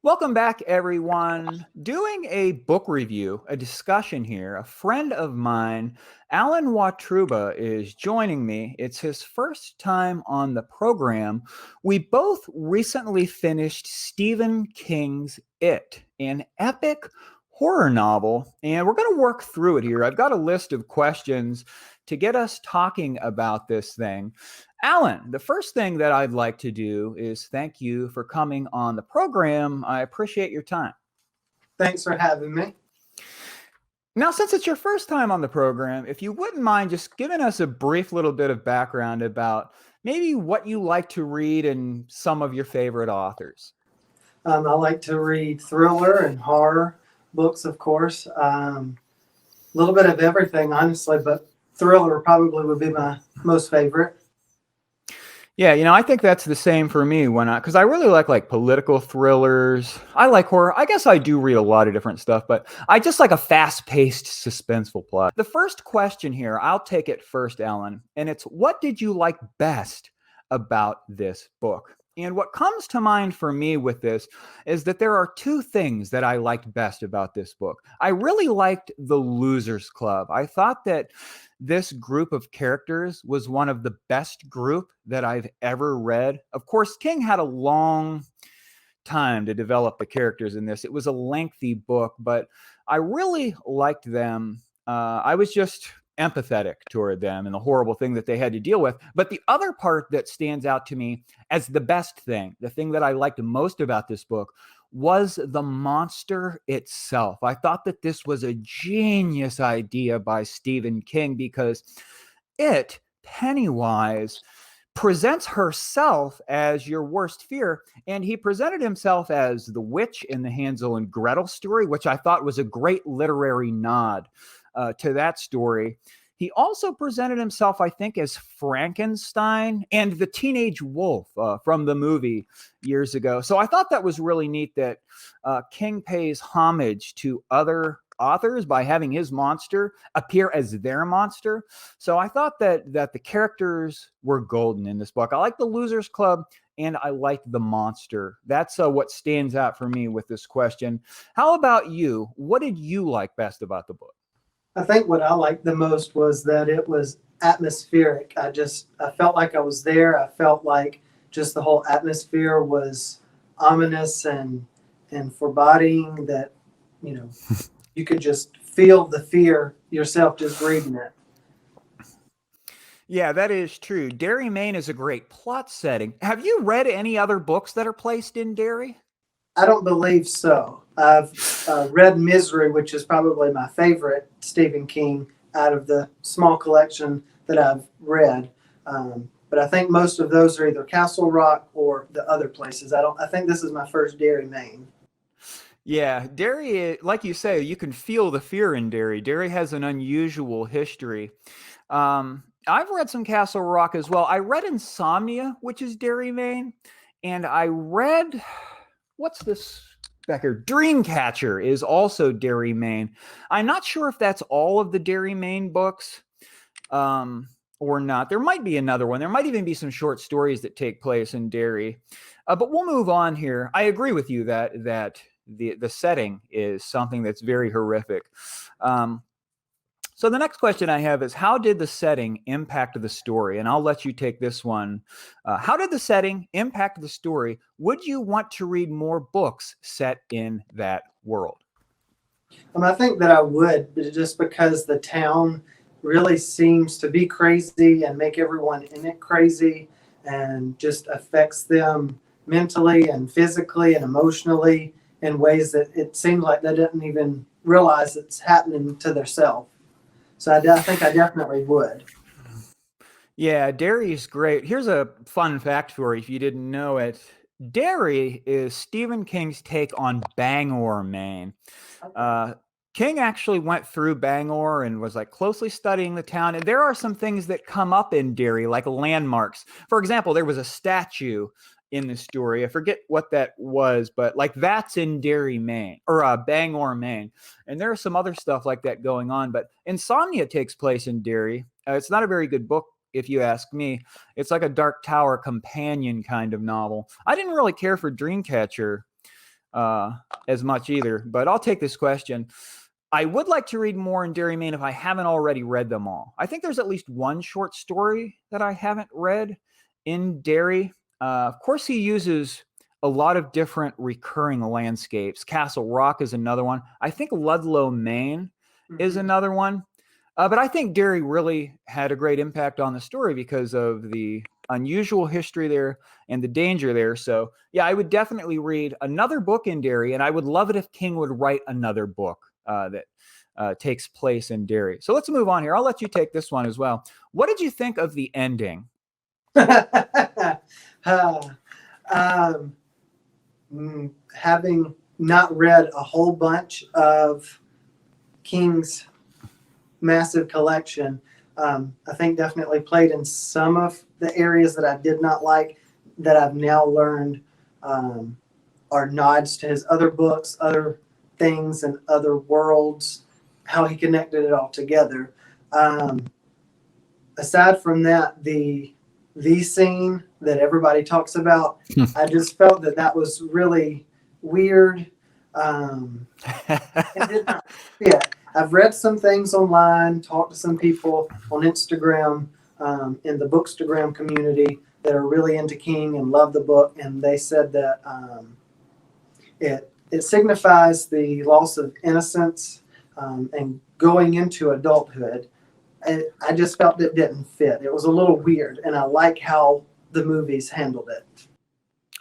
Welcome back, everyone. Doing a book review, a discussion here. A friend of mine, Alan Watruba, is joining me. It's his first time on the program. We both recently finished Stephen King's It, an epic horror novel, and we're going to work through it here. I've got a list of questions to get us talking about this thing. Alan, the first thing that I'd like to do is thank you for coming on the program. I appreciate your time. Thanks for having me. Now, since it's your first time on the program, if you wouldn't mind just giving us a brief little bit of background about maybe what you like to read and some of your favorite authors. I like to read thriller and horror books, of course. A little bit of everything, honestly, but thriller probably would be my most favorite. Yeah, I think that's the same for me because I really like political thrillers. I like horror. I guess I do read a lot of different stuff, but I just like a fast-paced, suspenseful plot. The first question here, I'll take it first, Alan, and it's what did you like best about this book? And what comes to mind for me with this is that there are two things that I liked best about this book. I really liked the Losers Club. I thought that this group of characters was one of the best group that I've ever read. Of course, King had a long time to develop the characters in this. It was a lengthy book, but I really liked them. I was just empathetic toward them and the horrible thing that they had to deal with. But the other part that stands out to me as the best thing, the thing that I liked most about this book, was the monster itself. I thought that this was a genius idea by Stephen King because Pennywise, presents herself as your worst fear, and he presented himself as the witch in the Hansel and Gretel story, which I thought was a great literary nod to that story. He also presented himself, I think, as Frankenstein and the teenage wolf from the movie years ago. So I thought that was really neat that King pays homage to other authors by having his monster appear as their monster. So I thought that the characters were golden in this book. I like the Losers Club and I like the monster. That's what stands out for me with this question. How about you? What did you like best about the book? I think what I liked the most was that it was atmospheric. I felt like I was there. I felt like just the whole atmosphere was ominous and foreboding that, you could just feel the fear yourself just reading it. Yeah, that is true. Derry, Maine is a great plot setting. Have you read any other books that are placed in Derry? I don't believe so. I've read Misery, which is probably my favorite Stephen King out of the small collection that I've read. But I think most of those are either Castle Rock or the other places. I think this is my first Derry, Maine. Yeah, Derry, like you say, you can feel the fear in Derry. Derry has an unusual history. I've read some Castle Rock as well. I read Insomnia, which is Derry, Maine, and I read, what's this back here? Dreamcatcher is also Derry, Maine. I'm not sure if that's all of the Derry, Maine books or not. There might be another one. There might even be some short stories that take place in Derry. But we'll move on here. I agree with you that the setting is something that's very horrific. So the next question I have is, how did the setting impact the story? And I'll let you take this one. How did the setting impact the story? Would you want to read more books set in that world? I think that I would, just because the town really seems to be crazy and make everyone in it crazy and just affects them mentally and physically and emotionally in ways that it seems like they didn't even realize it's happening to themselves. So I think I definitely would. Yeah, Derry is great. Here's a fun fact for you if you didn't know it. Derry is Stephen King's take on Bangor, Maine. King actually went through Bangor and was closely studying the town. And there are some things that come up in Derry, like landmarks. For example, there was a statue in the story. I forget what that was, but that's in Derry, Maine, or Bangor, Maine. And there are some other stuff like that going on. But Insomnia takes place in Derry. It's not a very good book, if you ask me. It's like a Dark Tower companion kind of novel. I didn't really care for Dreamcatcher. as much either. But I'll take this question. I would like to read more in Derry, Maine if I haven't already read them all. I think there's at least one short story that I haven't read in Derry. Of course, he uses a lot of different recurring landscapes. Castle Rock is another one. I think Ludlow, Maine is another one. But I think Derry really had a great impact on the story because of the unusual history there and the danger there. So, yeah, I would definitely read another book in Derry, and I would love it if King would write another book that takes place in Derry. So let's move on here. I'll let you take this one as well. What did you think of the ending? Having not read a whole bunch of King's massive collection, I think definitely played in some of the areas that I did not like, that I've now learned are nods to his other books, other things and other worlds, how he connected it all together. Aside from that, the scene that everybody talks about, I just felt that was really weird. It did not fit. I've read some things online, talked to some people on Instagram, in the Bookstagram community that are really into King and love the book, and they said that it signifies the loss of innocence and going into adulthood. And I just felt it didn't fit. It was a little weird, and I like how the movies handled it.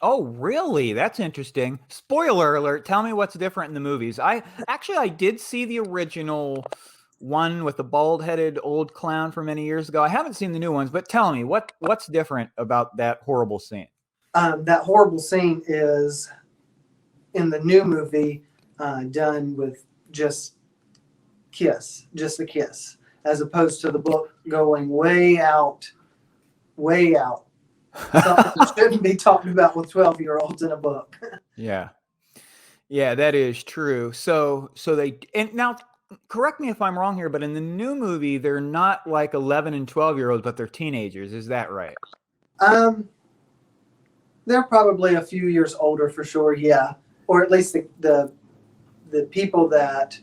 Oh, really? That's interesting. Spoiler alert. Tell me what's different in the movies. I did see the original one with the bald-headed old clown from many years ago. I haven't seen the new ones, but tell me what's different about that horrible scene. That horrible scene is in the new movie done with just a kiss, as opposed to the book going way out. Something that shouldn't be talked about with 12-year-olds in a book. Yeah, that is true. So they, and now correct me if I'm wrong here, but in the new movie, they're not like 11 and 12-year-olds, but they're teenagers. Is that right? They're probably a few years older for sure, yeah. Or at least the people that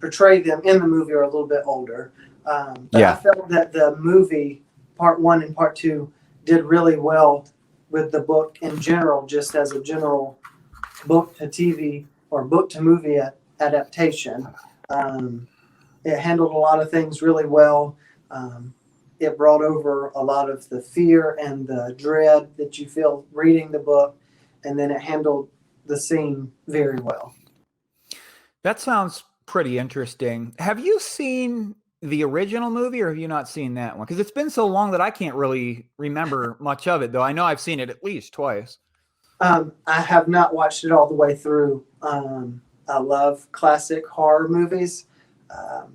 portray them in the movie are a little bit older. But yeah. I felt that the movie, part 1 and part 2, did really well with the book in general, just as a general book to TV or book to movie adaptation. It handled a lot of things really well. It brought over a lot of the fear and the dread that you feel reading the book, and then it handled the scene very well. That sounds pretty interesting. Have you seen the original movie, or have you not seen that one? Because it's been so long that I can't really remember much of it, though I know I've seen it at least twice. I have not watched it all the way through. I love classic horror movies,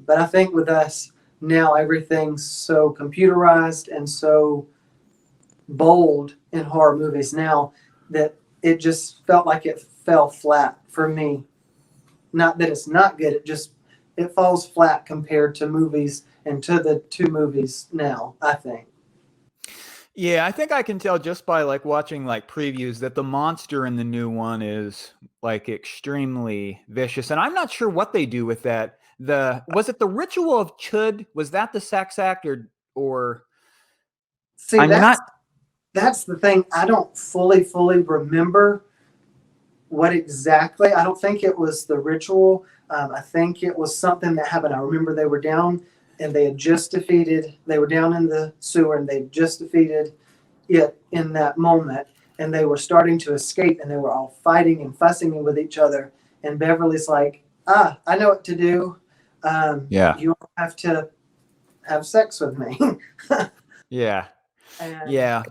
but I think with us now, everything's so computerized and so bold in horror movies now that it just felt like it fell flat for me. Not that it's not good, it falls flat compared to movies and to the two movies now, I think. Yeah, I think I can tell just by like watching like previews that the monster in the new one is like extremely vicious, and I'm not sure what they do with that. Was it the ritual of Chud? Was that the sex act or? See, that's the thing. I don't fully remember what exactly. I don't think it was the ritual. I think it was something that happened. I remember they were down and they were down in the sewer and they just defeated it in that moment. And they were starting to escape and they were all fighting and fussing with each other. And Beverly's like, I know what to do. You don't have to have sex with me. Yeah. And yeah.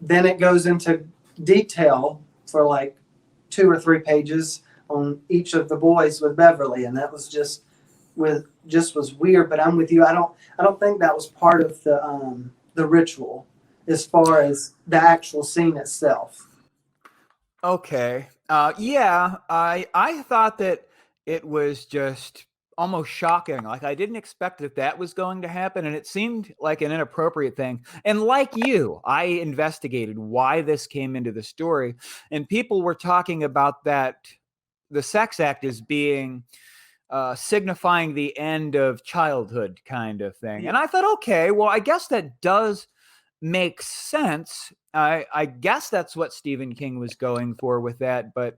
Then it goes into detail for like 2 or 3 pages on each of the boys with Beverly, and that was was weird. But I'm with you. I don't think that was part of the ritual as far as the actual scene itself. Okay. I thought that it was just almost shocking. Like I didn't expect that was going to happen, and it seemed like an inappropriate thing. And like you, I investigated why this came into the story, and people were talking about that the sex act as being signifying the end of childhood kind of thing. And I thought, okay, well, I guess that does make sense. I guess that's what Stephen King was going for with that, but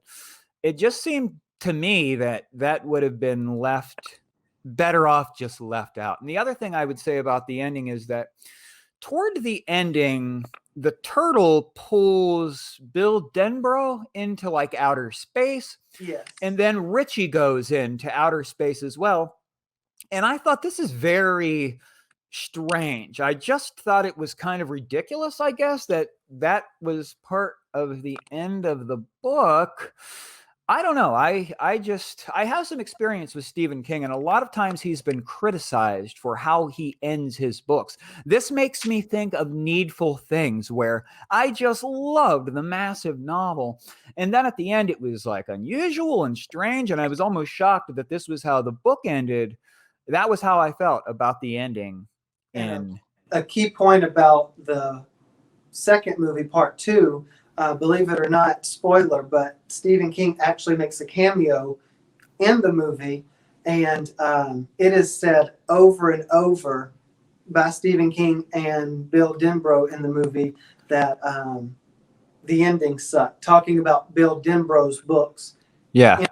it just seemed to me that that would have been left better off just left out. And the other thing I would say about the ending is that toward the ending, the turtle pulls Bill Denbrough into like outer space. Yes. And then Richie goes into outer space as well. And I thought this is very strange. I just thought it was kind of ridiculous, I guess, that that was part of the end of the book. I don't know. I have some experience with Stephen King, and a lot of times he's been criticized for how he ends his books. This makes me think of Needful Things, where I just loved the massive novel, and then at the end it was like unusual and strange, and I was almost shocked that this was how the book ended. That was how I felt about the ending. And a key point about the second movie, part 2, believe it or not, spoiler, but Stephen King actually makes a cameo in the movie, and it is said over and over by Stephen King and Bill Denbrough in the movie that the ending sucked, talking about Bill Denbrough's books. yeah,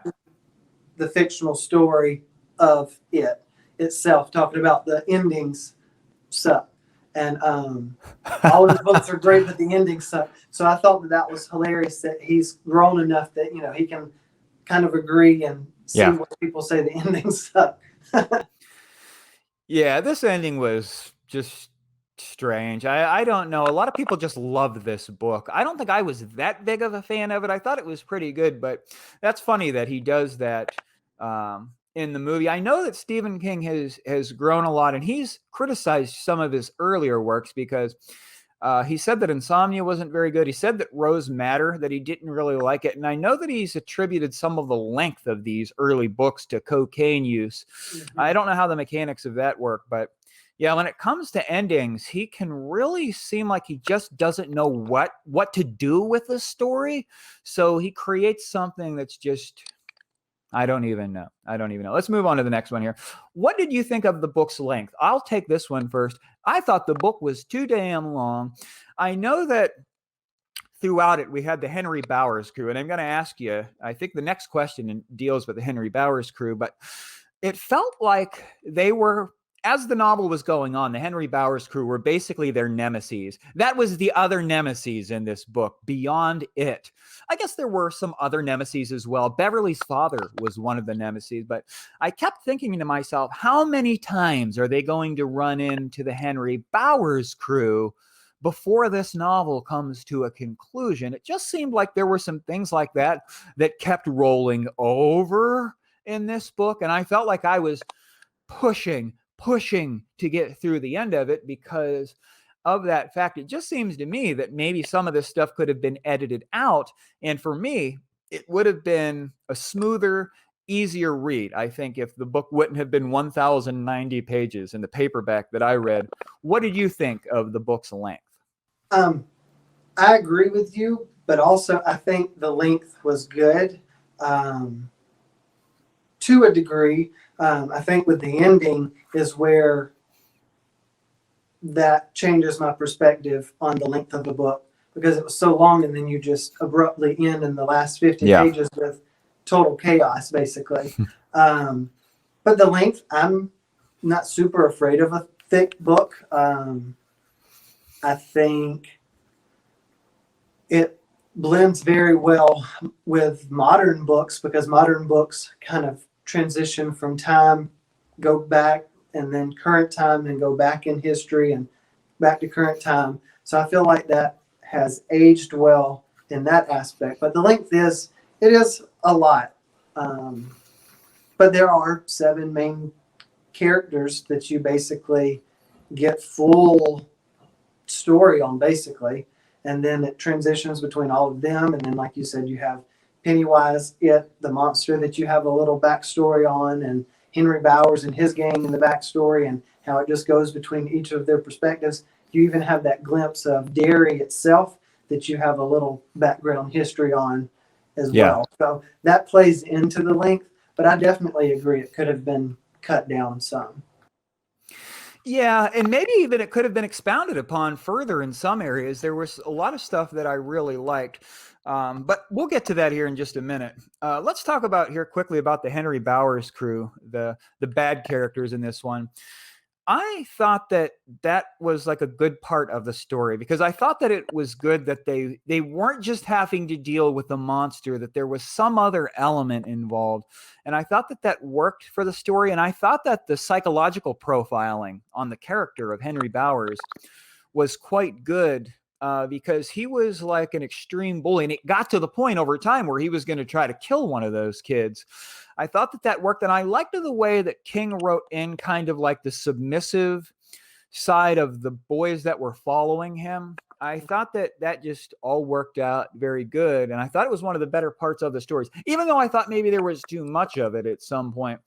The fictional story of it itself, talking about the endings suck. And all of his books are great, but the endings suck. So I thought that that was hilarious that he's grown enough that, you know, he can kind of agree and see what people say the endings suck. Yeah, this ending was just strange. I don't know. A lot of people just loved this book. I don't think I was that big of a fan of it. I thought it was pretty good, but that's funny that he does that in the movie. I know that Stephen King has grown a lot, and he's criticized some of his earlier works because he said that Insomnia wasn't very good. He said that Rose Madder, that he didn't really like it. And I know that he's attributed some of the length of these early books to cocaine use. Mm-hmm. I don't know how the mechanics of that work, but yeah, when it comes to endings, he can really seem like he just doesn't know what to do with the story. So he creates something that's just, I don't even know. Let's move on to the next one here. What did you think of the book's length? I'll take this one first. I thought the book was too damn long. I know that throughout it, we had the Henry Bowers crew, and I'm going to ask you, I think the next question deals with the Henry Bowers crew, but it felt like they were, as the novel was going on, the Henry Bowers crew were basically their nemesis. That was the other nemesis in this book, beyond it. I guess there were some other nemesis as well. Beverly's father was one of the nemesis, but I kept thinking to myself, how many times are they going to run into the Henry Bowers crew before this novel comes to a conclusion? It just seemed like there were some things like that that kept rolling over in this book, and I felt like I was pushing to get through the end of it because of that fact. It just seems to me that maybe some of this stuff could have been edited out, and for me, it would have been a smoother, easier read, I think, if the book wouldn't have been 1,090 pages in the paperback that I read. What did you think of the book's length? I agree with you, but also I think the length was good to a degree. I think with the ending is where that changes my perspective on the length of the book, because it was so long and then you just abruptly end in the last 50 pages with total chaos, basically. But the length, I'm not super afraid of a thick book. I think it blends very well with modern books, because modern books kind of transition from time, go back, and then current time, and go back in history and back to current time. So I feel like that has aged well in that aspect. But the length is a lot. But there are 7 main characters that you basically get full story on, basically. And then it transitions between all of them. And then, like you said, you have Pennywise, the monster that you have a little backstory on. And Henry Bowers and his gang and the backstory and how it just goes between each of their perspectives. You even have that glimpse of Derry itself that you have a little background history on as Yeah. well. So that plays into the length, but I definitely agree it could have been cut down some. Yeah, and maybe even it could have been expounded upon further in some areas. There was a lot of stuff that I really liked, but we'll get to that here in just a minute. Let's talk about here quickly about the Henry Bowers crew, the bad characters in this one. I thought that that was like a good part of the story because I thought that it was good that they weren't just having to deal with the monster, that there was some other element involved. And I thought that that worked for the story. And I thought that the psychological profiling on the character of Henry Bowers was quite good because he was like an extreme bully. And it got to the point over time where he was going to try to kill one of those kids. I thought that that worked. And I liked the way that King wrote in kind of like the submissive side of the boys that were following him. I thought that that just all worked out very good. And I thought it was one of the better parts of the stories, even though I thought maybe there was too much of it at some point.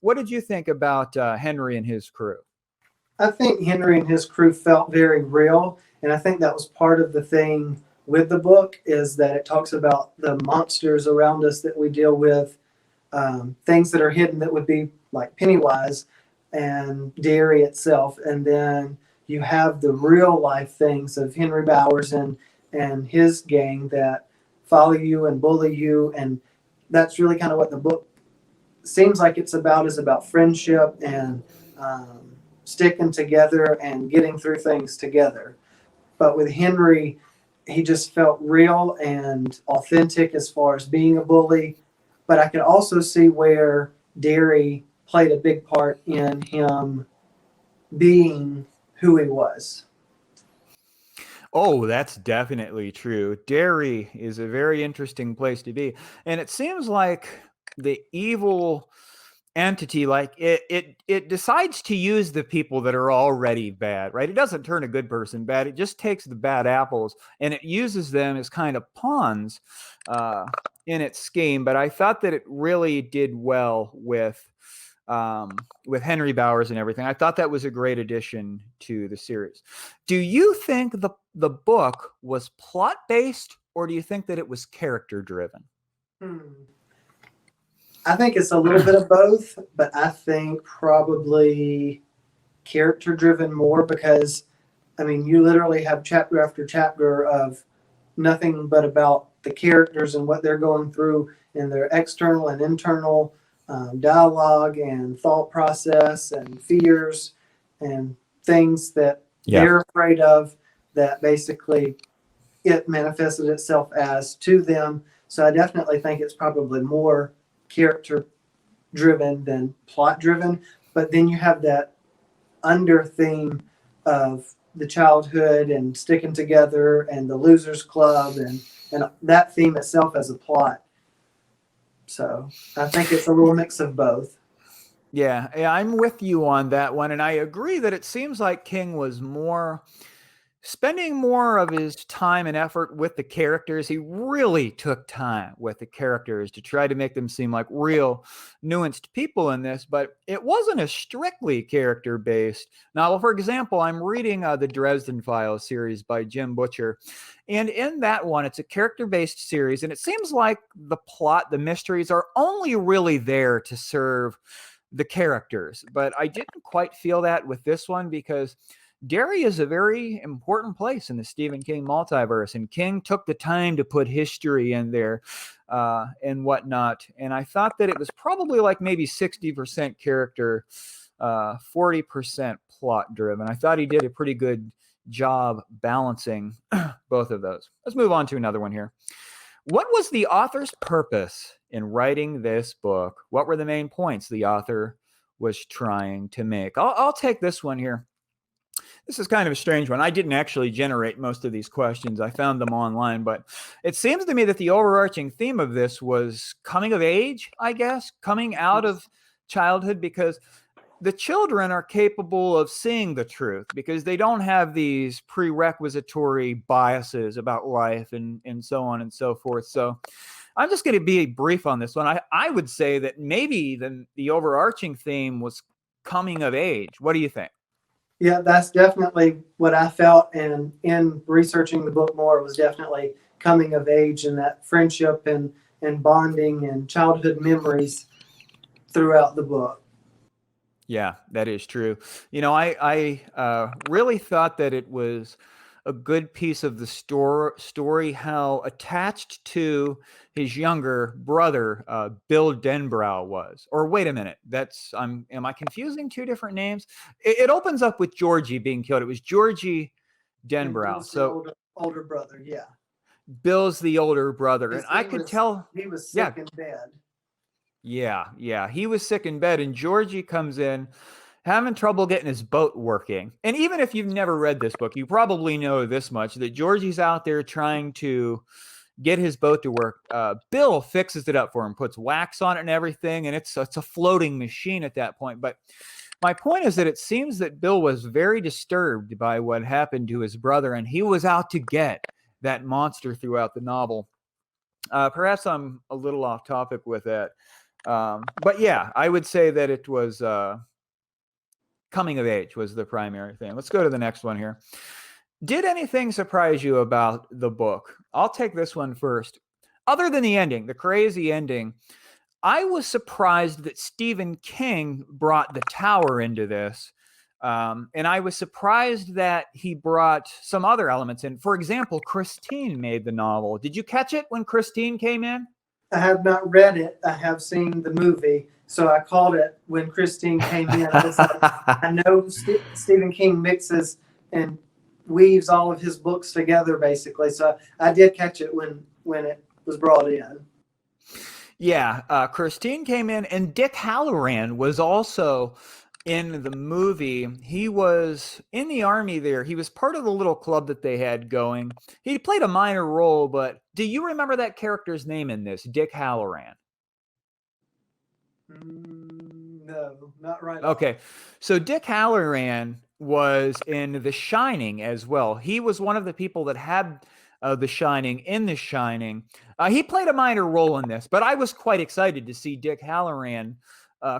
What did you think about Henry and his crew? I think Henry and his crew felt very real, and I think that was part of the thing with the book is that it talks about the monsters around us that we deal with, things that are hidden that would be like Pennywise and Derry itself, and then you have the real life things of Henry Bowers and his gang that follow you and bully you, and that's really kind of what the book seems like it's about, is about friendship and sticking together and getting through things together. But with Henry, he just felt real and authentic as far as being a bully. But I could also see where Derry played a big part in him being who he was. Oh, that's definitely true. Derry is a very interesting place to be. And it seems like the evil entity, like it decides to use the people that are already bad, right? It doesn't turn a good person bad. It just takes the bad apples and it uses them as kind of pawns uh, in its scheme. But I thought that it really did well with Henry Bowers and everything. I thought that was a great addition to the series. Do you think the book was plot based, or do you think that it was character driven? Hmm. I think it's a little bit of both, but I think probably character driven more because, I mean, you literally have chapter after chapter of nothing but about the characters and what they're going through in their external and internal dialogue and thought process and fears and things that they're afraid of that basically it manifested itself as to them. So I definitely think it's probably more character driven than plot driven. But then you have that under theme of the childhood and sticking together and the losers club and that theme itself as a plot. So I think it's a little mix of both. Yeah, I'm with you on that one. And I agree that it seems like King was spending more of his time and effort with the characters. He really took time with the characters to try to make them seem like real nuanced people in this, but it wasn't a strictly character based novel. For example, I'm reading the Dresden Files series by Jim Butcher. And in that one, it's a character based series. And it seems like the plot, the mysteries are only really there to serve the characters. But I didn't quite feel that with this one because Derry is a very important place in the Stephen King multiverse, and King took the time to put history in there and whatnot. And I thought that it was probably like maybe 60% character, 40% plot driven. I thought he did a pretty good job balancing both of those. Let's move on to another one here. What was the author's purpose in writing this book? What were the main points the author was trying to make? I'll take this one here. This is kind of a strange one. I didn't actually generate most of these questions. I found them online, but it seems to me that the overarching theme of this was coming of age, I guess, coming out of childhood, because the children are capable of seeing the truth because they don't have these prerequisitory biases about life and so on and so forth. So I'm just going to be brief on this one. I would say that maybe the overarching theme was coming of age. What do you think? Yeah, that's definitely what I felt. And in researching the book more, it was definitely coming of age and that friendship and bonding and childhood memories throughout the book. Yeah, that is true. I really thought that it was a good piece of the story, how attached to his younger brother, Bill Denbrow was. Or wait a minute, am I confusing two different names? It opens up with Georgie being killed. It was Georgie And Denbrow. Bill's the So older brother, yeah. Bill's the older brother, and Because I could tell. he was Yeah, sick in bed. yeah. He was sick in bed, and Georgie comes in having trouble getting his boat working. And even if you've never read this book, you probably know this much, that Georgie's out there trying to get his boat to work. Bill fixes it up for him, puts wax on it and everything, and it's a floating machine at that point. But my point is that it seems that Bill was very disturbed by what happened to his brother, and he was out to get that monster throughout the novel. Perhaps I'm a little off topic with that. But yeah, I would say that it was coming of age was the primary thing. Let's go to the next one here. Did anything surprise you about the book? I'll take this one first. Other than the ending, the crazy ending, I was surprised that Stephen King brought the tower into this. And I was surprised that he brought some other elements in. For example, Christine made the novel. Did you catch it when Christine came in? I have not read it. I have seen the movie. So I called it when Christine came in. I was like, I know Stephen King mixes and weaves all of his books together, basically. So I did catch it when it was brought in. Yeah, Christine came in, and Dick Halloran was also in the movie. He was in the army there. He was part of the little club that they had going. He played a minor role, but do you remember that character's name in this, Dick Halloran? No, not right off. Okay, so Dick Halloran was in The Shining as well. He was one of the people that had The Shining in The Shining. He played a minor role in this, but I was quite excited to see Dick Halloran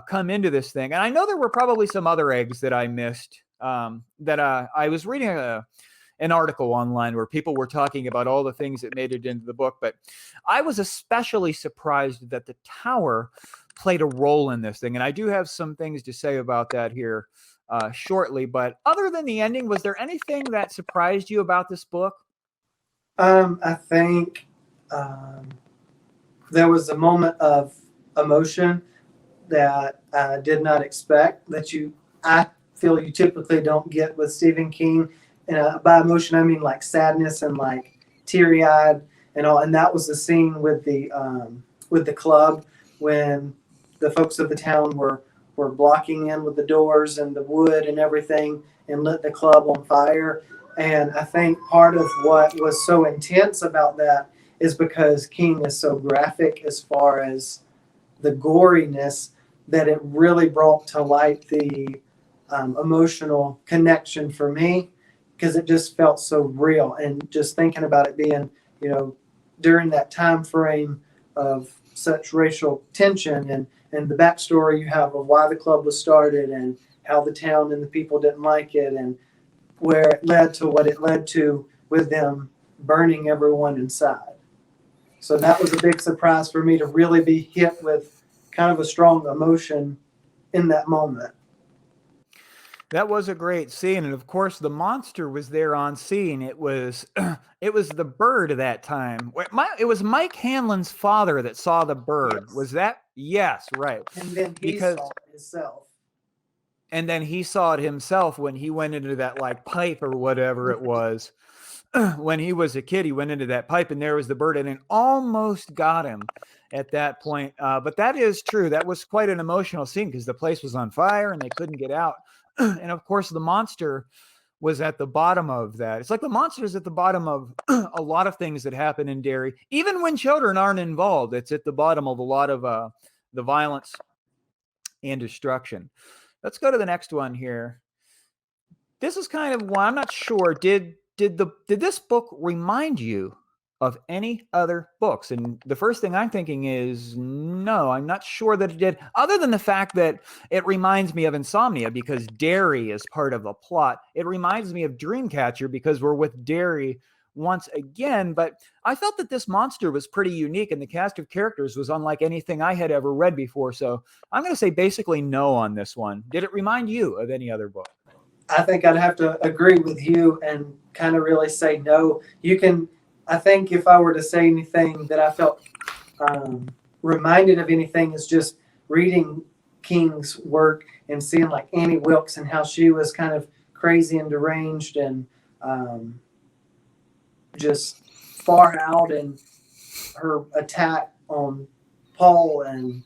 come into this thing. And I know there were probably some other eggs that I missed. I was reading an article online where people were talking about all the things that made it into the book, but I was especially surprised that the tower played a role in this thing. And I do have some things to say about that here shortly. But other than the ending, was there anything that surprised you about this book? I think there was a moment of emotion that I did not expect I feel you typically don't get with Stephen King. And by emotion, I mean like sadness and like teary eyed and all. And that was the scene with the club when the folks of the town were blocking in with the doors and the wood and everything and lit the club on fire. And I think part of what was so intense about that is because King is so graphic as far as the goriness that it really brought to light the emotional connection for me because it just felt so real. And just thinking about it being, during that time frame of such racial tension and the backstory you have of why the club was started and how the town and the people didn't like it and where it led to what it led to with them burning everyone inside. So that was a big surprise for me to really be hit with kind of a strong emotion in that moment. That was a great scene, and of course, the monster was there on scene. It was, it was the bird at that time. It was Mike Hanlon's father that saw the bird. Yes. Was that? Yes, right. And then he Because saw it himself. and then he saw it himself when he went into that like pipe or whatever it was. When he was a kid, he went into that pipe, and there was the bird, and it almost got him at that point. But that is true. That was quite an emotional scene because the place was on fire and they couldn't get out. And of course, the monster was at the bottom of that. It's like the monster is at the bottom of a lot of things that happen in Derry. Even when children aren't involved, it's at the bottom of a lot of the violence and destruction. Let's go to the next one here. This is kind of one I'm not sure. Did this book remind you of any other books? And the first thing I'm thinking is, no, I'm not sure that it did, other than the fact that it reminds me of Insomnia because Derry is part of the plot. It reminds me of Dreamcatcher because we're with Derry once again. But I felt that this monster was pretty unique, and the cast of characters was unlike anything I had ever read before. So I'm going to say basically no on this one. Did it remind you of any other book? I think I'd have to agree with you and kind of really say no. You can, I think if I were to say anything that I felt reminded of anything, is just reading King's work and seeing like Annie Wilkes and how she was kind of crazy and deranged and just far out, and her attack on Paul and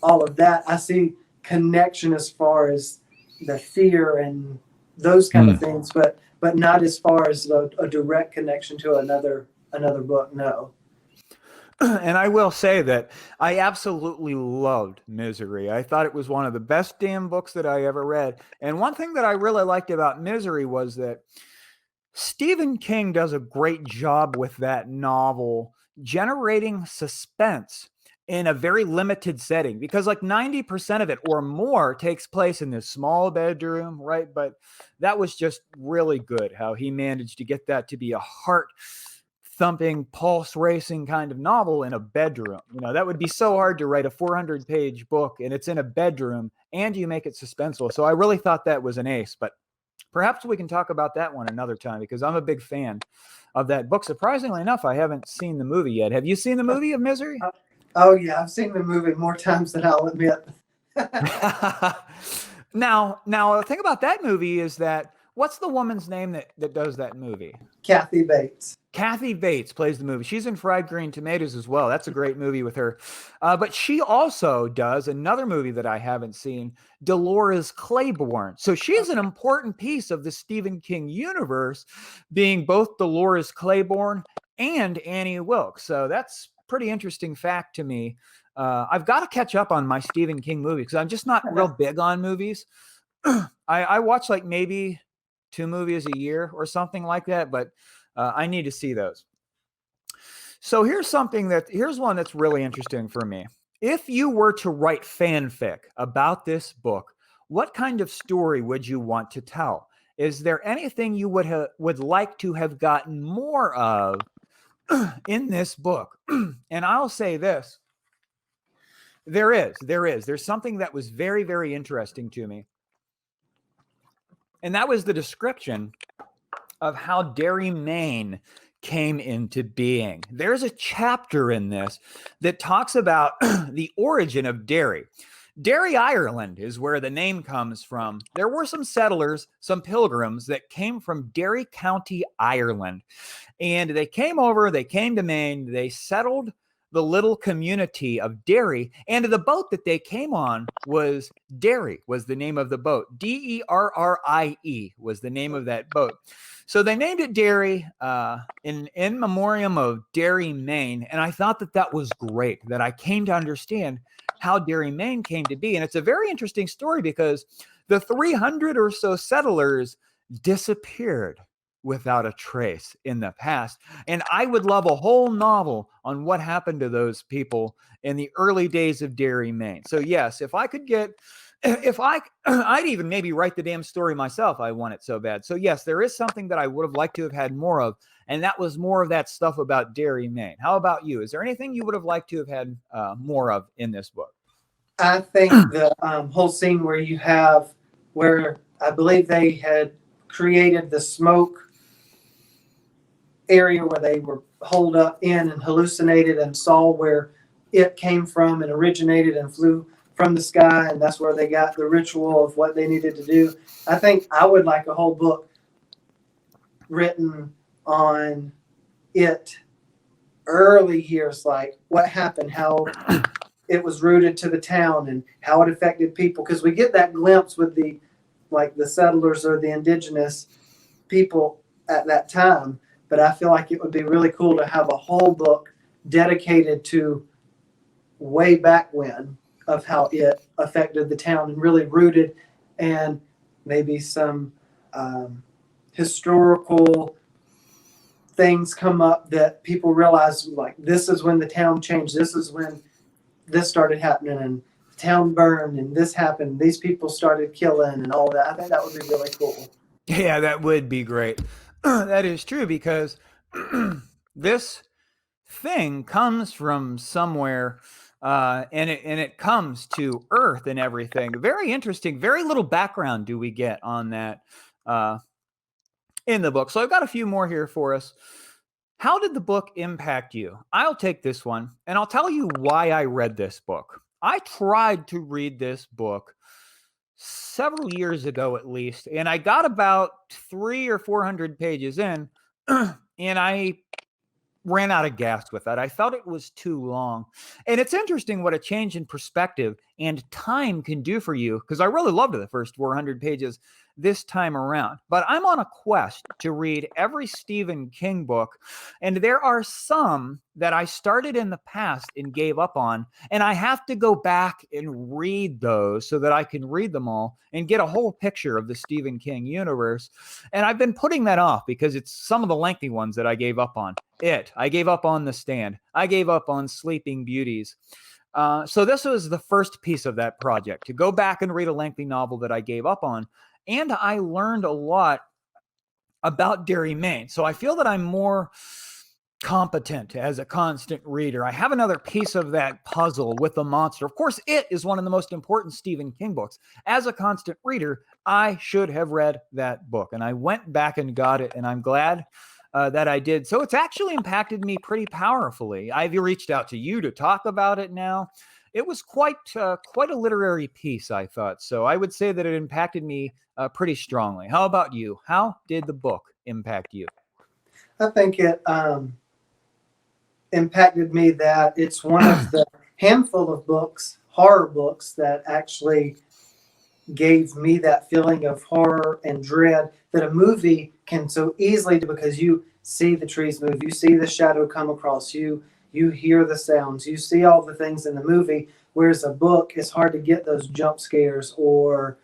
all of that. I see connection as far as the fear and those kind of things, but not as far as a direct connection to another book. No. And I will say that I absolutely loved Misery. I thought it was one of the best damn books that I ever read. And one thing that I really liked about Misery was that Stephen King does a great job with that novel generating suspense in a very limited setting, because like 90% of it or more takes place in this small bedroom, right? But that was just really good how he managed to get that to be a heart thumping, pulse racing kind of novel in a bedroom. You know, that would be so hard to write a 400-page book and it's in a bedroom and you make it suspenseful. So I really thought that was an ace, but perhaps we can talk about that one another time because I'm a big fan of that book. Surprisingly enough, I haven't seen the movie yet. Have you seen the movie of Misery? Oh yeah, I've seen the movie more times than I'll admit. Now, the thing about that movie is that what's the woman's name that does that movie? Kathy Bates. Kathy Bates plays the movie. She's in Fried Green Tomatoes as well. That's a great movie with her. But she also does another movie that I haven't seen, Dolores Claiborne. So she's an important piece of the Stephen King universe, being both Dolores Claiborne and Annie Wilkes. So that's pretty interesting fact to me. I've got to catch up on my Stephen King movie because I'm just not real big on movies. I watch like maybe 2 movies a year or something like that, but I need to see those. So here's one that's really interesting for me. If you were to write fanfic about this book, what kind of story would you want to tell? Is there anything you would like to have gotten more of in this book? And I'll say this. There's something that was very, very interesting to me. And that was the description of how Derry, Maine came into being. There's a chapter in this that talks about the origin of Derry. Derry, Ireland is where the name comes from. There were some settlers, some pilgrims that came from Derry County, Ireland. And they came to Maine, they settled the little community of Derry, and the boat that they came on was Derry, was the name of the boat. Derrie was the name of that boat. So they named it Derry in memoriam of Derry, Maine. And I thought that was great, that I came to understand how Derry, Maine came to be. And it's a very interesting story because the 300 or so settlers disappeared without a trace in the past. And I would love a whole novel on what happened to those people in the early days of Derry, Maine. So yes, I'd even maybe write the damn story myself. I want it so bad. So yes, there is something that I would have liked to have had more of, and that was more of that stuff about Derry, Maine. How about you? Is there anything you would have liked to have had more of in this book? I think the whole scene where I believe they had created the smoke area where they were holed up in and hallucinated and saw where it came from and originated and flew from the sky, and that's where they got the ritual of what they needed to do. I think I would like a whole book written on it early years, like what happened, how it was rooted to the town and how it affected people, because we get that glimpse with the settlers or the indigenous people at that time. But I feel like it would be really cool to have a whole book dedicated to way back when, of how it affected the town and really rooted, and maybe some historical things come up that people realize, like, this is when the town changed. This is when this started happening, and the town burned, and this happened. These people started killing, and all that. I think that would be really cool. Yeah, that would be great. That is true because this thing comes from somewhere, and it comes to Earth and everything. Very interesting. Very little background do we get on that uh, in the book. So I've got a few more here for us. How did the book impact you? I'll take this one, and I'll tell you why I read this book. I tried to read this book several years ago at least, and I got about 300 or 400 pages in, and I ran out of gas with that. I felt it was too long. And it's interesting what a change in perspective and time can do for you, because I really loved the first 400 pages this time around. But I'm on a quest to read every Stephen King book, and there are some that I started in the past and gave up on, and I have to go back and read those so that I can read them all and get a whole picture of the Stephen King universe. And I've been putting that off because it's some of the lengthy ones that I gave up on. I gave up on The Stand. I gave up on Sleeping Beauties. So this was the first piece of that project, to go back and read a lengthy novel that I gave up on. And I learned a lot about Derry, Maine. So I feel that I'm more competent as a constant reader. I have another piece of that puzzle with the monster. Of course, it is one of the most important Stephen King books. As a constant reader, I should have read that book. And I went back and got it, and I'm glad that I did. So it's actually impacted me pretty powerfully. I've reached out to you to talk about it now. It was quite a literary piece, I thought. So I would say that it impacted me pretty strongly. How about you? How did the book impact you? I think it impacted me that it's one of the handful of books, horror books, that actually gave me that feeling of horror and dread that a movie can so easily do, because you see the trees move, you see the shadow come across you, you hear the sounds, you see all the things in the movie, whereas a book, it's hard to get those jump scares or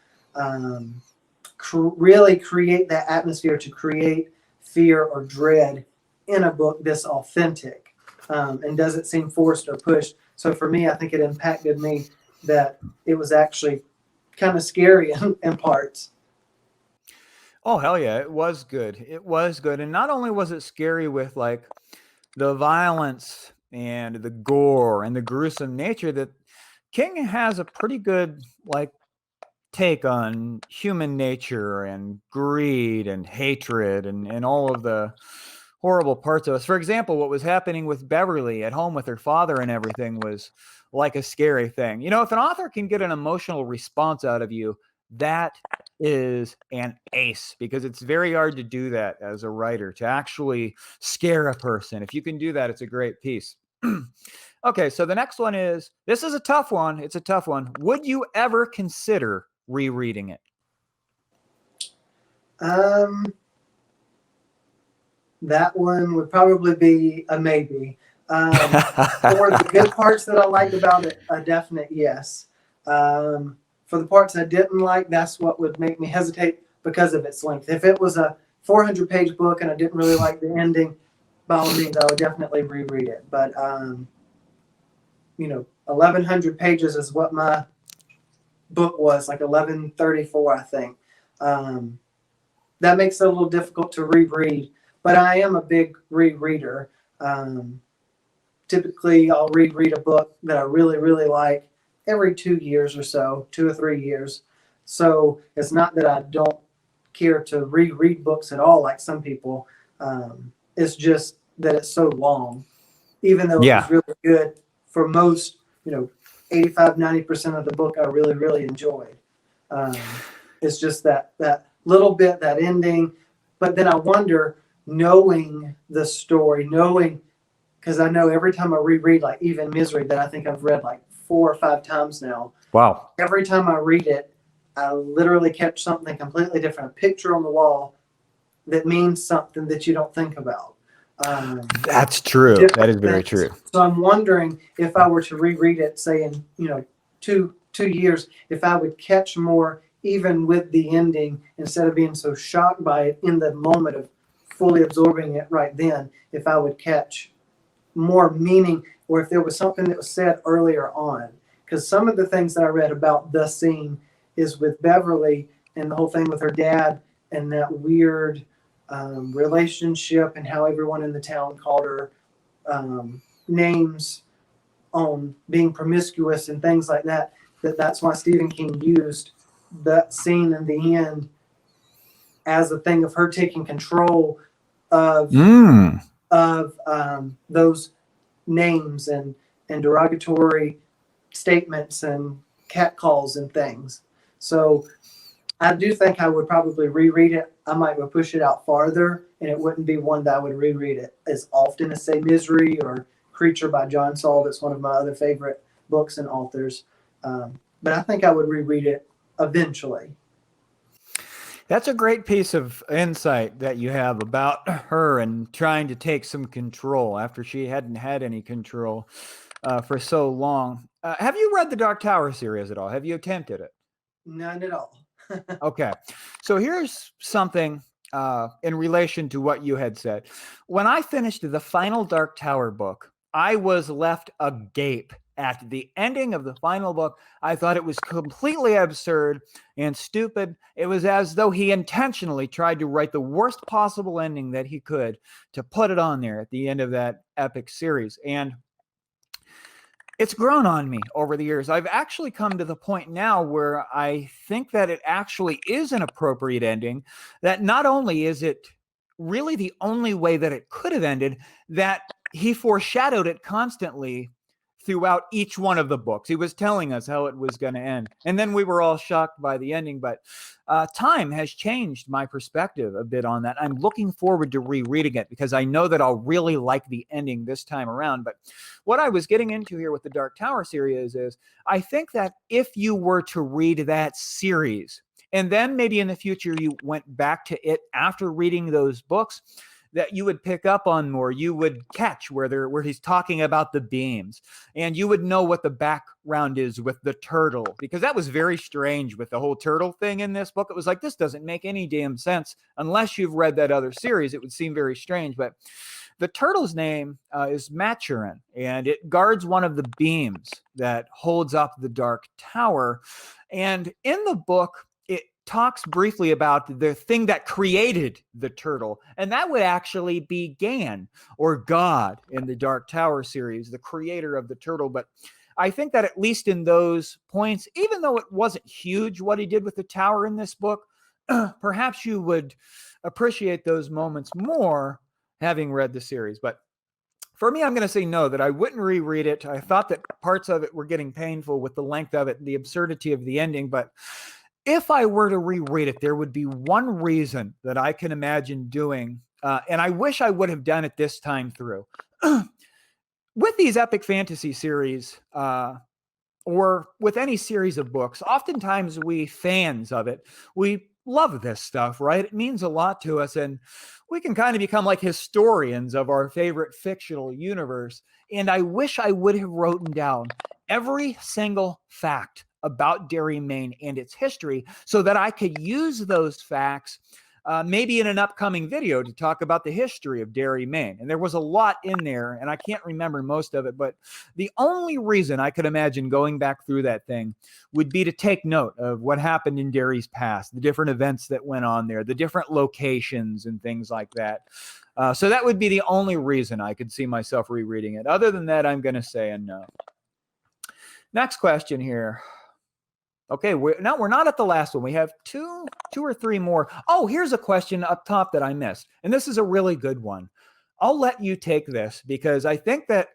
really create that atmosphere to create fear or dread in a book this authentic, and doesn't seem forced or pushed. So for me, I think it impacted me that it was actually kind of scary in parts. Oh, hell yeah. It was good. It was good. And not only was it scary with like the violence and the gore and the gruesome nature, that King has a pretty good like take on human nature and greed and hatred and all of the horrible parts of us. For example, what was happening with Beverly at home with her father and everything was like a scary thing. You know, if an author can get an emotional response out of you, that is an ace, because it's very hard to do that as a writer, to actually scare a person. If you can do that, it's a great piece. Okay, so the next one is, this is a tough one. It's a tough one. Would you ever consider rereading it? That one would probably be a maybe. For the good parts that I liked about it, a definite yes. For the parts I didn't like, that's what would make me hesitate because of its length. If it was a 400-page book and I didn't really like the ending, by all means, I would definitely reread it. But 1,100 pages is what my book was, like 1134, I think. That makes it a little difficult to reread, but I am a big rereader. Typically, I'll reread a book that I really, really like every 2 years or so, 2 or 3 years. So it's not that I don't care to reread books at all, like some people. It's just that it's so long, even though it was really good. For most, 85-90% of the book I really, really enjoyed. It's just that little bit, that ending. But then I wonder, knowing the story, because I know every time I reread, like even Misery, that I think I've read like 4 or 5 times now. Wow. Every time I read it, I literally catch something completely different, a picture on the wall that means something that you don't think about. That's true. That is very true. So I'm wondering if I were to reread it, say in 2 years, if I would catch more, even with the ending, instead of being so shocked by it in the moment of fully absorbing it right then if I would catch more meaning, or if there was something that was said earlier on. Because some of the things that I read about the scene is with Beverly and the whole thing with her dad and that weird relationship and how everyone in the town called her names on being promiscuous and things like that. That's why Stephen King used that scene in the end as a thing of her taking control of those names and derogatory statements and catcalls and things. So I do think I would probably reread it. I might push it out farther, and it wouldn't be one that I would reread it as often as, say, Misery or Creature by John Saul. That's one of my other favorite books and authors. But I think I would reread it eventually. That's a great piece of insight that you have about her and trying to take some control after she hadn't had any control for so long. Have you read the Dark Tower series at all? Have you attempted it? None at all. Okay. So here's something in relation to what you had said. When I finished the final Dark Tower book, I was left agape at the ending of the final book. I thought it was completely absurd and stupid. It was as though he intentionally tried to write the worst possible ending that he could to put it on there at the end of that epic series. And it's grown on me over the years. I've actually come to the point now where I think that it actually is an appropriate ending, that not only is it really the only way that it could have ended, that he foreshadowed it constantly throughout each one of the books. He was telling us how it was going to end. And then we were all shocked by the ending. But time has changed my perspective a bit on that. I'm looking forward to rereading it because I know that I'll really like the ending this time around. But what I was getting into here with the Dark Tower series is I think that if you were to read that series, and then maybe in the future you went back to it after reading those books, that you would pick up on more. You would catch where he's talking about the beams, and you would know what the background is with the turtle, because that was very strange with the whole turtle thing in this book. It was like, this doesn't make any damn sense unless you've read that other series. It would seem very strange. But the turtle's name is Maturin, and it guards one of the beams that holds up the Dark Tower. And in the book, it talks briefly about the thing that created the turtle, and that would actually be Gan, or God, in the Dark Tower series, the creator of the turtle. But I think that at least in those points, even though it wasn't huge what he did with the tower in this book, perhaps you would appreciate those moments more having read the series. But for me, I'm going to say no, that I wouldn't reread it. I thought that parts of it were getting painful with the length of it, the absurdity of the ending. But if I were to reread it, there would be one reason that I can imagine doing, and I wish I would have done it this time through. With these epic fantasy series, or with any series of books, oftentimes we fans of it, we love this stuff, right? It means a lot to us, and we can kind of become like historians of our favorite fictional universe. And I wish I would have written down every single fact about Derry, Maine and its history so that I could use those facts maybe in an upcoming video to talk about the history of Derry, Maine. And there was a lot in there, and I can't remember most of it, but the only reason I could imagine going back through that thing would be to take note of what happened in Derry's past, the different events that went on there, the different locations and things like that. So that would be the only reason I could see myself rereading it. Other than that, I'm going to say a no. Next question here. Okay, we're not at the last one. We have two or three more. Oh, here's a question up top that I missed. And this is a really good one. I'll let you take this because I think that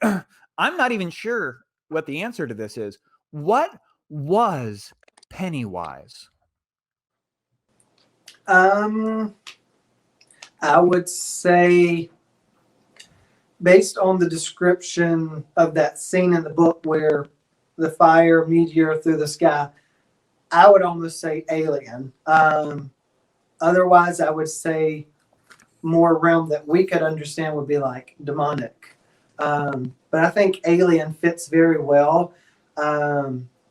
I'm not even sure what the answer to this is. What was Pennywise? I would say, based on the description of that scene in the book where the fire meteor through the sky, I would almost say alien. Otherwise, I would say more realm that we could understand would be like demonic. But I think alien fits very well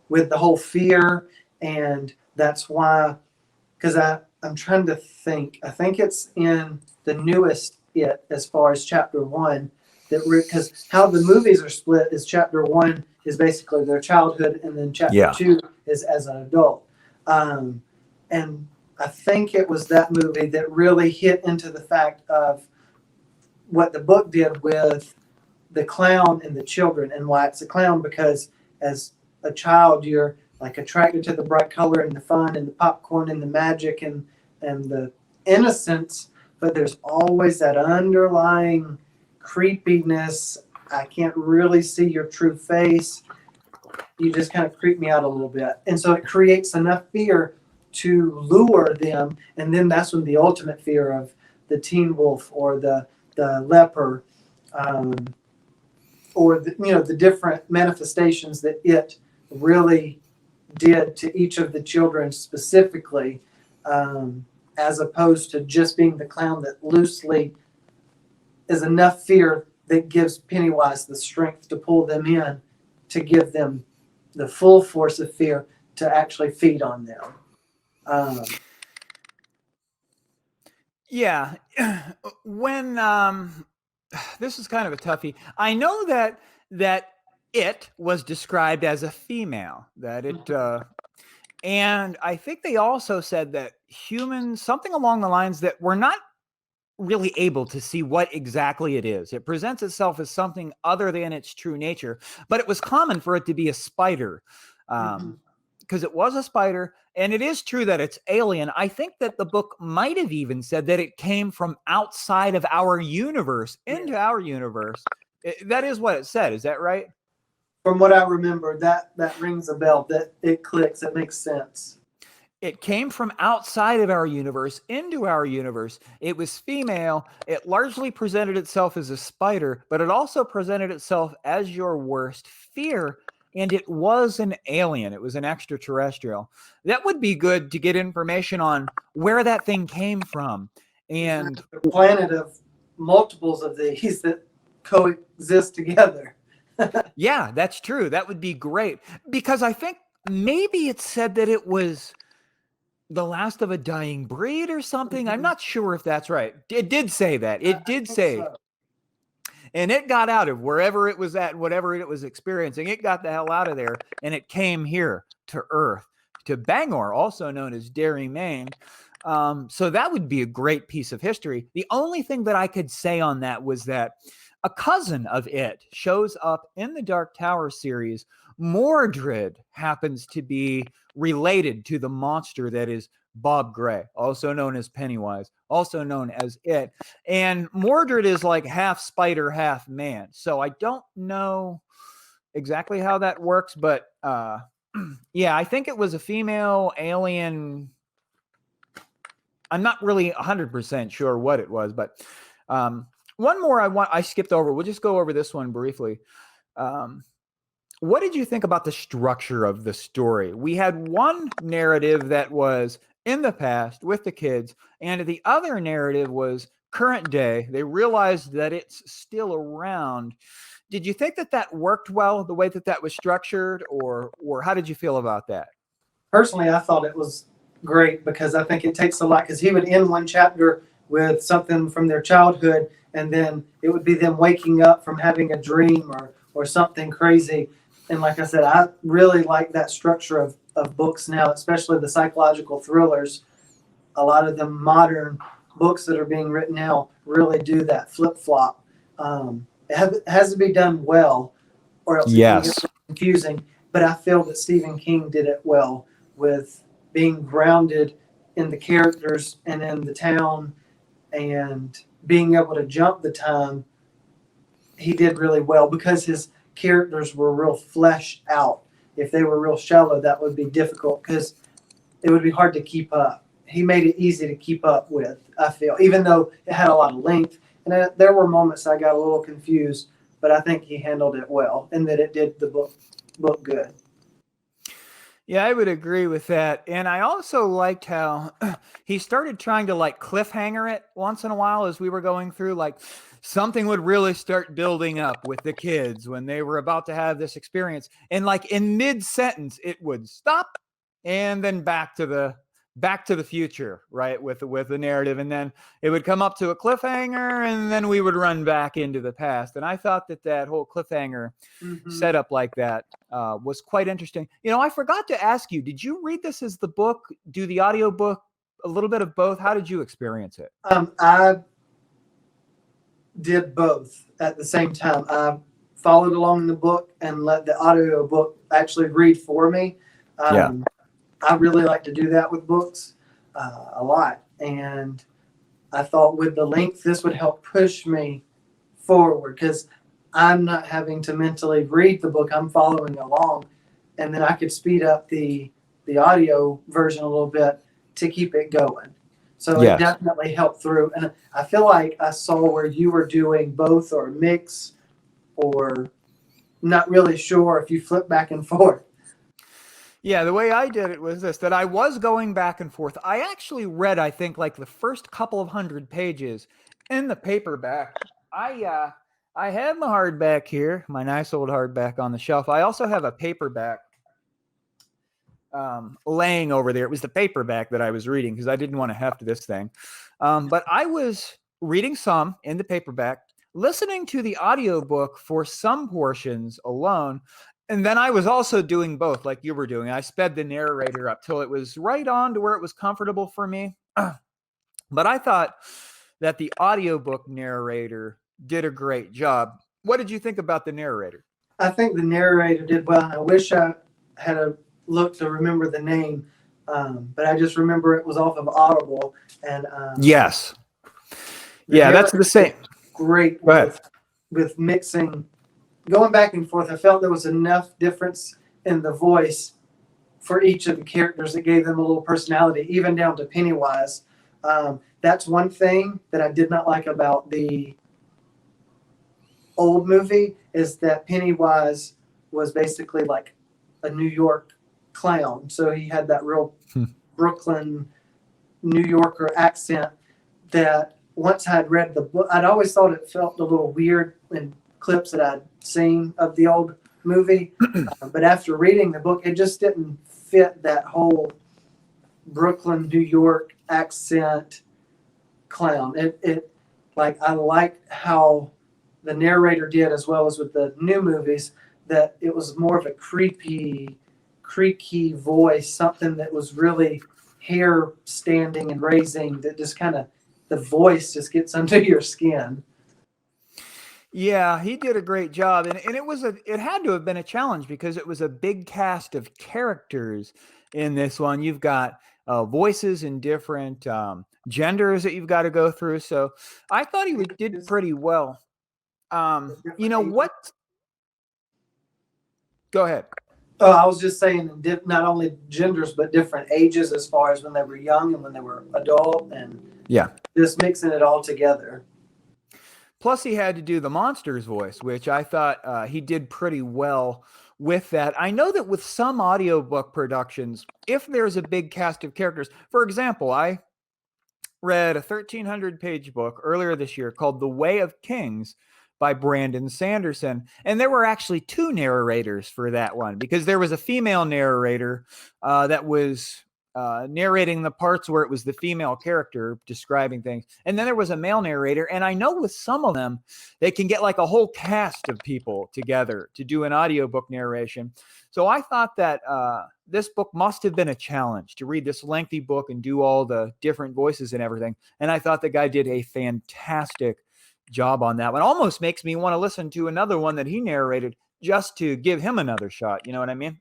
with the whole fear, and that's why, because I'm trying to think. I think it's in the newest It as far as chapter one. That because how the movies are split is chapter one is basically their childhood, and then chapter Yeah. two is as an adult. And I think it was that movie that really hit into the fact of what the book did with the clown and the children, and why it's a clown, because as a child you're like attracted to the bright color and the fun and the popcorn and the magic and the innocence, but there's always that underlying creepiness. I can't really see your true face. You just kind of creep me out a little bit. And so it creates enough fear to lure them. And then that's when the ultimate fear of the teen wolf or the leper, or the different manifestations that it really did to each of the children specifically, as opposed to just being the clown that loosely is enough fear that gives Pennywise the strength to pull them in, to give them the full force of fear to actually feed on them. Yeah. When this is kind of a toughie. I know that it was described as a female, that it and I think they also said that humans, something along the lines that we're not really able to see what exactly it is. It presents itself as something other than its true nature, but it was common for it to be a spider. Because it was a spider, and it is true that it's alien. I think that the book might have even said that it came from outside of our universe into our universe. That is what it said. Is that right? From what I remember, that rings a bell. That it clicks. It makes sense. It came from outside of our universe into our universe. It was female. It largely presented itself as a spider, but it also presented itself as your worst fear. And it was an alien. It was an extraterrestrial. That would be good to get information on where that thing came from. And a planet of multiples of these that coexist together. yeah, that's true. That would be great. Because I think maybe it said that it was the last of a dying breed or something. I'm not sure if that's right. It did say that. It did say. So. And it got out of wherever it was at, whatever it was experiencing. It got the hell out of there, and it came here to Earth, to Bangor, also known as Derry, Maine. So that would be a great piece of history. The only thing that I could say on that was that a cousin of it shows up in the Dark Tower series. Mordred happens to be related to the monster that is Bob Gray, also known as Pennywise, also known as it. And Mordred is like half spider, half man. So I don't know exactly how that works, but yeah, I think it was a female alien. I'm not really 100% sure what it was, but one more I skipped over. We'll just go over this one briefly. What did you think about the structure of the story? We had one narrative that was in the past with the kids, and the other narrative was current day. They realized that it's still around. Did you think that worked well, the way that was structured, or how did you feel about that? Personally, I thought it was great, because I think it takes a lot, because he would end one chapter with something from their childhood, and then it would be them waking up from having a dream or something crazy. And like I said, I really like that structure of books now, especially the psychological thrillers. A lot of the modern books that are being written now really do that flip-flop. It has to be done well, or else it can get confusing. But I feel that Stephen King did it well, with being grounded in the characters and in the town, and being able to jump the time. He did really well, because his characters were real fleshed out. If they were real shallow, that would be difficult, because it would be hard to keep up. He made it easy to keep up with, I feel, even though it had a lot of length. And there were moments I got a little confused, but I think he handled it well, and that it did the book good. Yeah, I would agree with that. And I also liked how he started trying to like cliffhanger it once in a while as we were going through. Like something would really start building up with the kids when they were about to have this experience. And like in mid-sentence, it would stop and then back to the Back to the Future, right? With the narrative, and then it would come up to a cliffhanger, and then we would run back into the past. And I thought that whole cliffhanger setup like that was quite interesting. I forgot to ask you, did you read this as the book, do the audio book, a little bit of both? How did you experience it? I did both at the same time. I followed along the book and let the audio book actually read for me. Yeah. I really like to do that with books a lot. And I thought with the length, this would help push me forward because I'm not having to mentally read the book. I'm following along. And then I could speed up the audio version a little bit to keep it going. So Yes. It definitely helped through. And I feel like I saw where you were doing both or a mix, or not really sure if you flip back and forth. Yeah, the way I did it was this, that I was going back and forth. I actually read, I think, like the first couple of 100 pages in the paperback. I have my hardback here, my nice old hardback on the shelf. I also have a paperback laying over there. It was the paperback that I was reading because I didn't want to heft this thing. But I was reading some in the paperback, listening to the audiobook for some portions alone. And then I was also doing both like you were doing. I sped the narrator up till it was right on to where it was comfortable for me. But I thought that the audiobook narrator did a great job. What did you think about the narrator? I think the narrator did well. I wish I had a look to remember the name, but I just remember it was off of Audible. And yes. Yeah, that's the same. Great with mixing. Going back and forth, I felt there was enough difference in the voice for each of the characters that gave them a little personality, even down to Pennywise. That's one thing that I did not like about the old movie, is that Pennywise was basically like a New York clown. So he had that real Brooklyn, New Yorker accent that once I had read the book, I'd always thought it felt a little weird in clips that I'd seen of the old movie. But after reading the book, it just didn't fit that whole Brooklyn, New York accent clown. It like, I liked how the narrator did, as well as with the new movies, that it was more of a creaky voice, something that was really hair standing and raising, that just kind of, the voice just gets under your skin. Yeah, he did a great job, and it had to have been a challenge because it was a big cast of characters in this one. You've got voices in different genders that you've got to go through. So I thought he did pretty well. You know what? Go ahead. Oh, I was just saying, not only genders but different ages, as far as when they were young and when they were adult, and Yeah. just mixing it all together. Plus, he had to do the monster's voice, which I thought he did pretty well with that. I know that with some audiobook productions, if there's a big cast of characters, for example, I read a 1,300-page book earlier this year called The Way of Kings by Brandon Sanderson. And there were actually two narrators for that one, because there was a female narrator that was narrating the parts where it was the female character describing things. And then there was a male narrator. And I know with some of them, they can get like a whole cast of people together to do an audiobook narration. So I thought that this book must have been a challenge to read this lengthy book and do all the different voices and everything. And I thought the guy did a fantastic job on that one. Almost makes me want to listen to another one that he narrated just to give him another shot. You know what I mean?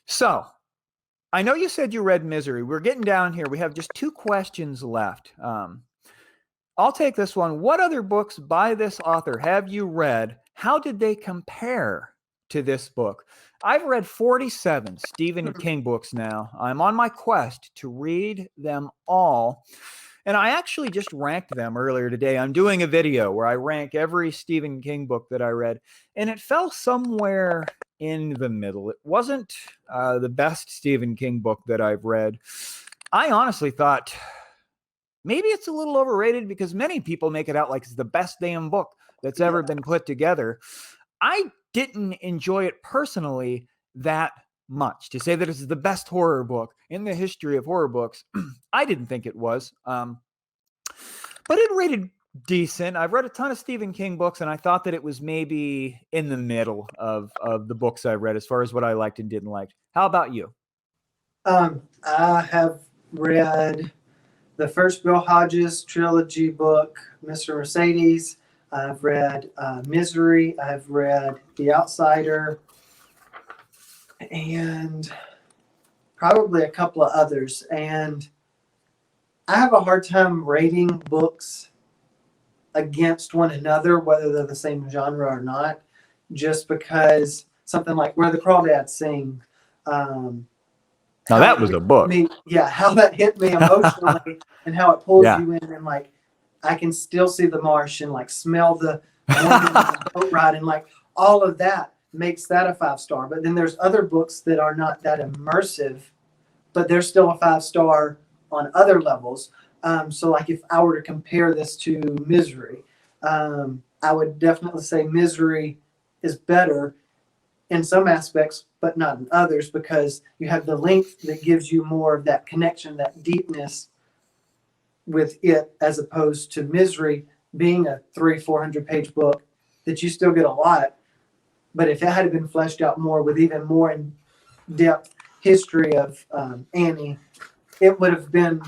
So I know you said you read Misery. We're getting down here. We have just 2 questions left. I'll take this one. What other books by this author have you read? How did they compare to this book? I've read 47 Stephen King books now. I'm on my quest to read them all. And I actually just ranked them earlier today. I'm doing a video where I rank every Stephen King book that I read, and it fell somewhere in the middle. It wasn't the best Stephen King book that I've read. I honestly thought maybe it's a little overrated because many people make it out like it's the best damn book that's ever been put together. I didn't enjoy it personally that much. To say that it's the best horror book in the history of horror books, I didn't think it was. But it rated decent. I've read a ton of Stephen King books, and I thought that it was maybe in the middle of the books I read as far as what I liked and didn't like. How about you? I have read the first Bill Hodges trilogy book, Mr. Mercedes. I've read Misery. I've read The Outsider, and probably a couple of others. And I have a hard time rating books against one another, whether they're the same genre or not, just because something like Where the Crawdads Sing. Now that was a book. How that hit me emotionally and how it pulls Yeah. you in, and like I can still see the marsh and like smell the boat ride, and like all of that makes that a 5-star. But then there's other books that are not that immersive, but they're still a 5-star on other levels. So like if I were to compare this to Misery, I would definitely say Misery is better in some aspects, but not in others, because you have the length that gives you more of that connection, that deepness with it, as opposed to Misery being a 300-400 page book that you still get a lot. But if it had been fleshed out more with even more in-depth history of Annie, it would have been,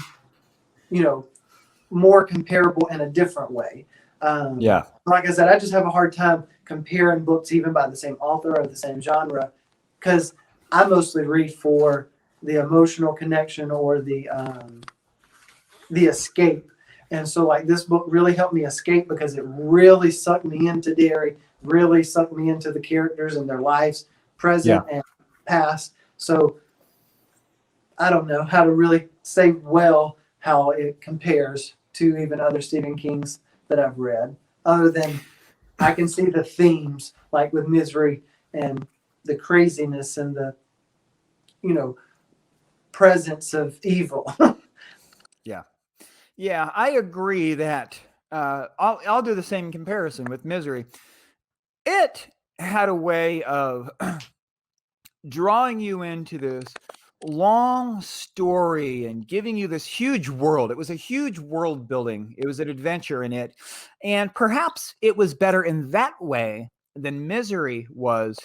more comparable in a different way. Like I said, I just have a hard time comparing books even by the same author or the same genre, because I mostly read for the emotional connection or the escape. And so like this book really helped me escape because it really sucked me into Derry, really sucked me into the characters and their lives, present and past. So I don't know how to really say well how it compares to even other Stephen King's that I've read, other than I can see the themes, like with Misery and the craziness and the, presence of evil. Yeah, I agree that I'll do the same comparison with Misery. It had a way of drawing you into this long story and giving you this huge world. It was a huge world building. It was an adventure in it. And perhaps it was better in that way than Misery was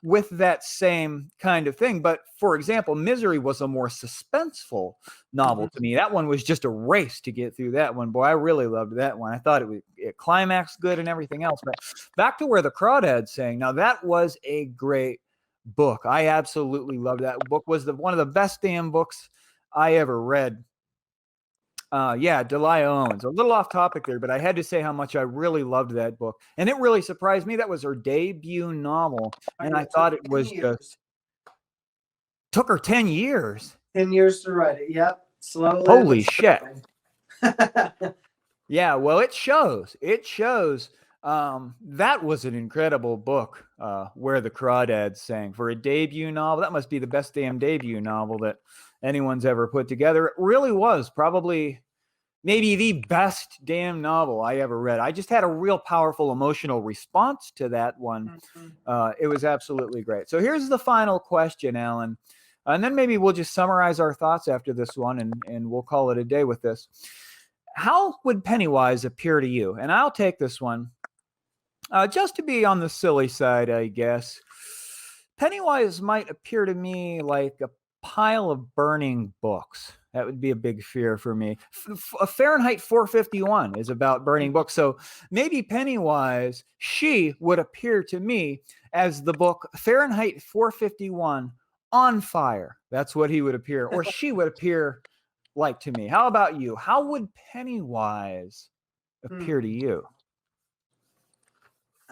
with that same kind of thing. But for example, Misery was a more suspenseful novel to me. That one was just a race to get through that one. Boy, I really loved that one. I thought it climaxed good and everything else. But back to Where the Crawdads Sing. Now that was a great book. I absolutely loved that book. Was one of the best damn books I ever read. Delia Owens. A little off topic there, but I had to say how much I really loved that book. And it really surprised me. That was her debut novel. And I thought it was just took her 10 years. 10 years to write it. Yep. Slowly. Holy shit. Yeah, well, it shows. It shows. That was an incredible book, Where the Crawdads Sang. For a debut novel, that must be the best damn debut novel that anyone's ever put together. It really was probably maybe the best damn novel I ever read. I just had a real powerful emotional response to that one. It was absolutely great. So here's the final question, Alan. And then maybe we'll just summarize our thoughts after this one, and we'll call it a day with this. How would Pennywise appear to you? And I'll take this one. Just to be on the silly side, I guess. Pennywise might appear to me like a pile of burning books. That would be a big fear for me. Fahrenheit 451 is about burning books. So maybe Pennywise, she would appear to me as the book Fahrenheit 451 on fire. That's what he would appear, or she would appear like to me. How about you? How would Pennywise appear to you?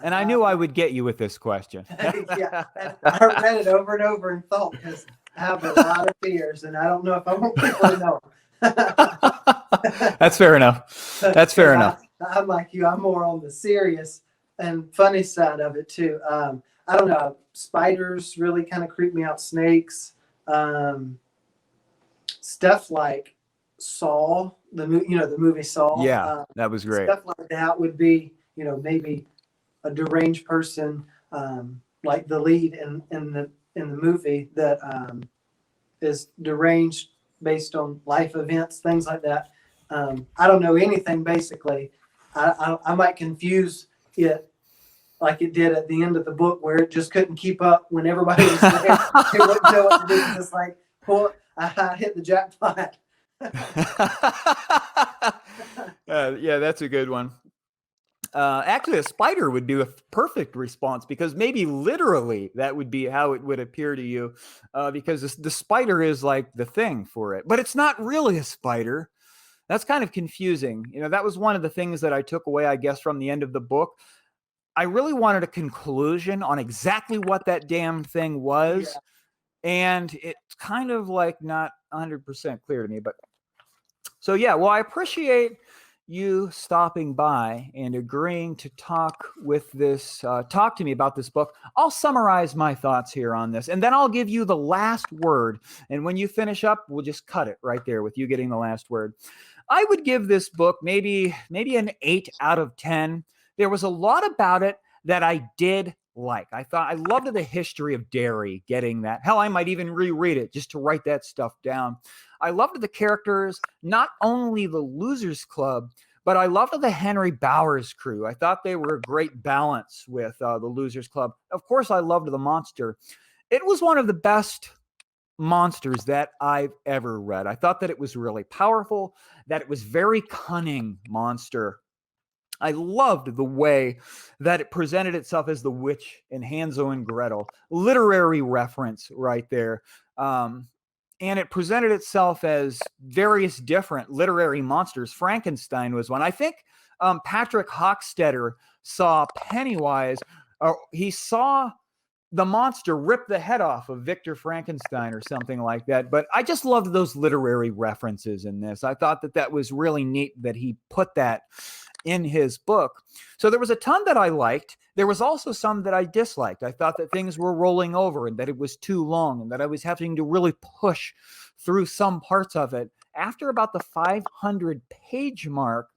And I knew I would get you with this question. Yeah, I read it over and over and thought, because I have a lot of fears, and I don't know if I want people to know. That's fair enough. That's fair enough. I'm like you. I'm more on the serious and funny side of it too. I don't know. Spiders really kind of creep me out. Snakes, stuff like Saw, the movie Saw. Yeah, that was great. Stuff like that would be, maybe a deranged person, like the lead in in the movie that is deranged based on life events, things like that. I don't know anything basically. I might confuse it like it did at the end of the book where it just couldn't keep up when everybody was there. It wouldn't know what to do. It's just like, I hit the jackpot. Yeah, that's a good one. Actually, a spider would do a perfect response because maybe literally that would be how it would appear to you, because the spider is like the thing for it, but it's not really a spider. That's kind of confusing. That was one of the things that I took away, I guess, from the end of the book. I really wanted a conclusion on exactly what that damn thing was, and it's kind of like not 100% clear to me. But so yeah, well, I appreciate you stopping by and agreeing to talk to me about this book. I'll summarize my thoughts here on this, and then I'll give you the last word. And when you finish up, we'll just cut it right there with you getting the last word. I would give this book maybe an 8 out of 10. There was a lot about it that I did like. I loved the history of Derry, getting that. Hell, I might even reread it just to write that stuff down. I loved the characters, not only the Losers Club, but I loved the Henry Bowers crew. I thought they were a great balance with the Losers Club. Of course, I loved the monster. It was one of the best monsters that I've ever read. I thought that it was really powerful, that it was very cunning monster. I loved the way that it presented itself as the witch in Hansel and Gretel. Literary reference right there. And it presented itself as various different literary monsters. Frankenstein was one. I think Patrick Hockstetter saw Pennywise, or he saw the monster rip the head off of Victor Frankenstein or something like that. But I just loved those literary references in this. I thought that was really neat that he put that in his book. So there was a ton that I liked. There was also some that I disliked. I thought that things were rolling over and that it was too long and that I was having to really push through some parts of it after about the 500-page mark.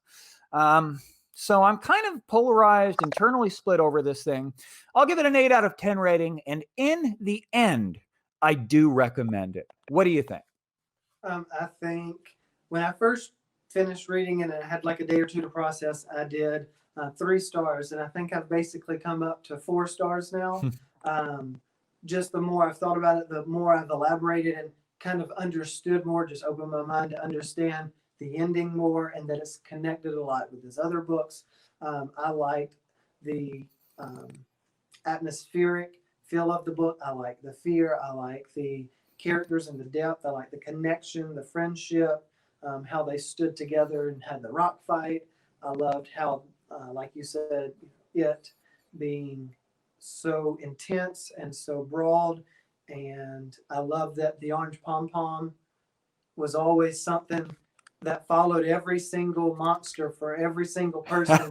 So I'm kind of polarized, internally split over this thing. I'll give it an 8 out of 10 rating. And in the end, I do recommend it. What do you think? I think when I first finished reading it and I had like a day or two to process, I did 3 stars. And I think I've basically come up to 4 stars now. Just the more I've thought about it, the more I've elaborated and kind of understood more, just opened my mind to understand the ending more, and that it's connected a lot with his other books. I liked the atmospheric feel of the book. I like the fear. I like the characters and the depth. I like the connection, the friendship, how they stood together and had the rock fight. I loved how, like you said, it being so intense and so broad. And I love that the orange pom-pom was always something that followed every single monster for every single person,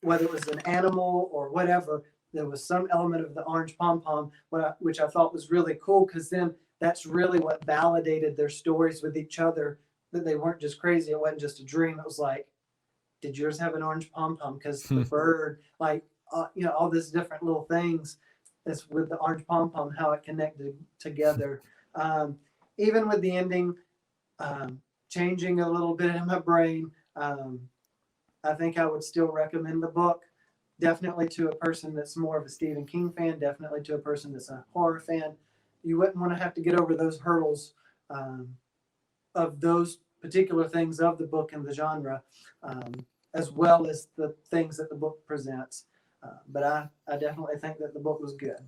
whether it was an animal or whatever. There was some element of the orange pom-pom, which I thought was really cool, because then that's really what validated their stories with each other, that they weren't just crazy. It wasn't just a dream. It was like, did yours have an orange pom-pom? Because the bird, like, all these different little things that's with the orange pom-pom, how it connected together. Even with the ending, changing a little bit in my brain, I think I would still recommend the book. Definitely to a person that's more of a Stephen King fan, definitely to a person that's a horror fan. You wouldn't want to have to get over those hurdles of those particular things of the book and the genre, as well as the things that the book presents. But I definitely think that the book was good.